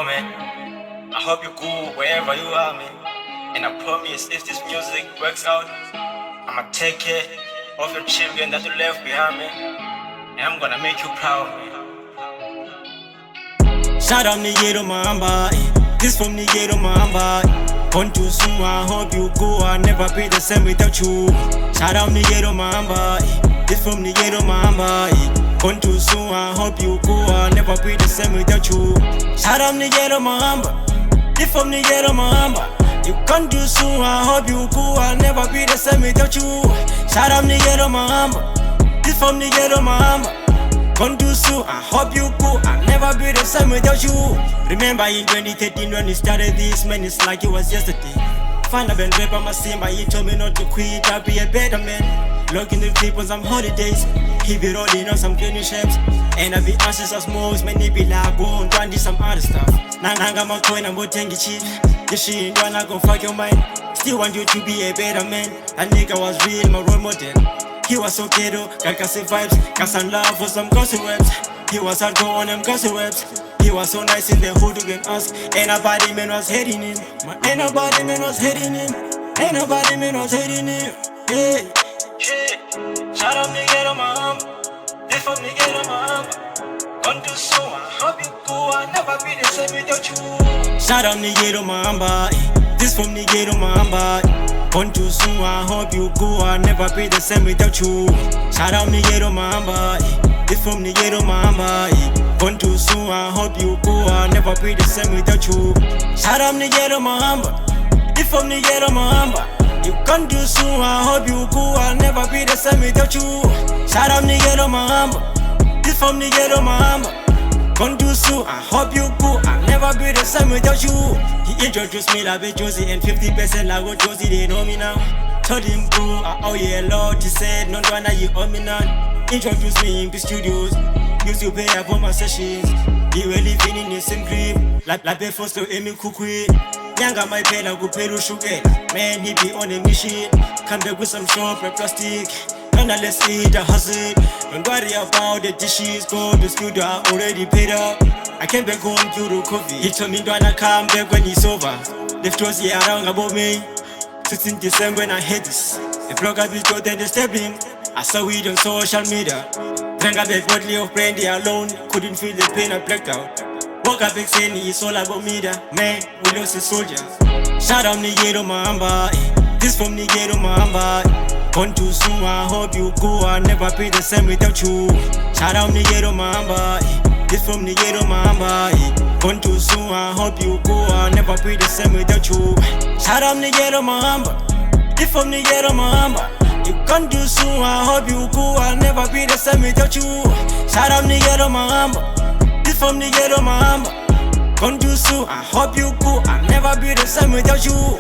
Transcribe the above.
know, man. I hope you're cool wherever you are, man. And I promise, if this music works out, I'ma take care of your children that you left behind, man. And I'm gonna make you proud, man. Shout out Nigero Mamba, this from Nigero Mamba. Want to soon, I hope you go, I'll never be the same without you. Shout out Nigero Mamba, this from Nigero Mamba. Want to soon, I hope you go, I'll never be the same without you. Shout out Nigero Mamba, this from Nigero Mamba. You can't do soon, I hope you go, I'll never be the same without you. Shout out Nigero Mamba, this from Nigero Mamba. Can't do so, I hope you go, I'll never be the same without you. Remember in 2013 when we started this, man, it's like it was yesterday. Find a band rapper, my Simba, he told me not to quit, I'll be a better man. Looking the clip on some holidays, he be rolling on some cleaning shapes. And I be anxious as most, man, he be like, go and try and do some other stuff. Nanga my coin, I'm going to cheap. This shit ain't gonna go fuck your mind. Still want you to be a better man. That nigga was real, my role model. He was so ghetto, got Cassie vibes, got some love for some gossip webs. He was hardcore on them gossip webs. He was so nice in the hood to get us. Ain't nobody man was hating him. Ain't nobody man was hating him. Ain't nobody man was hating him. Hey. Shit, shout out Nigero Mamba, this from Nigero Mamba. Want to so, I hope you go, I'll never be the same without you. Shout out Nigero Mamba, this from Nigero Mamba. Want to soon, I hope you go, I'll never be the same without you. Shout out Nigero Mamba, this from Nigero Mamba. Want to soon, I hope you go, I'll never be the same without you. Shout out Nigero Mamba, this from Nigero Mamba. You can't do soon, I hope you go, I'll never be the same without you. Shout out Nigero Mamba, this from Nigero Mamba. Can't do so, I hope you go, I'll never be the same without you. He introduced me like Josie and 50% like what Josie, they know me now. Told him bro, I owe you a lot, he said, no wonder you owe me none. Introduced me in the studios, used to pay up for my sessions. He were living in the same crib, like before to Amy Kukui. Younger my pay like Gupero Sugar, man he be on a mission. Come back with some shop and plastic. Now let's eat the hustle. Don't worry about the dishes. Go to school, I already paid up. I came back home to the coffee. He told me don't I come back when it's over. Left was here around about me. 16 December when I hate this. The blog I built out and disturbing. I saw it on social media. Drank a bit bodily of brandy alone. Couldn't feel the pain, I blacked out. Woke up saying it's all about me. Man, we lost a soldier. Shout out Nigero Mamba, this from Nigero Mamba. Want to soon, I hope you go, I'll never be the same without you. Shout out Nigero Mamba, this from Nigero Mamba. Want to soon, I hope you go, I'll never be the same without you. Shout out Nigero Mamba, this from Nigero Mamba. You can't do soon, I hope you go, I'll never be the same without you. Shout out Nigero Mamba, this from Nigero Mamba. Can't do so, I hope you go, I'll never be the same without you.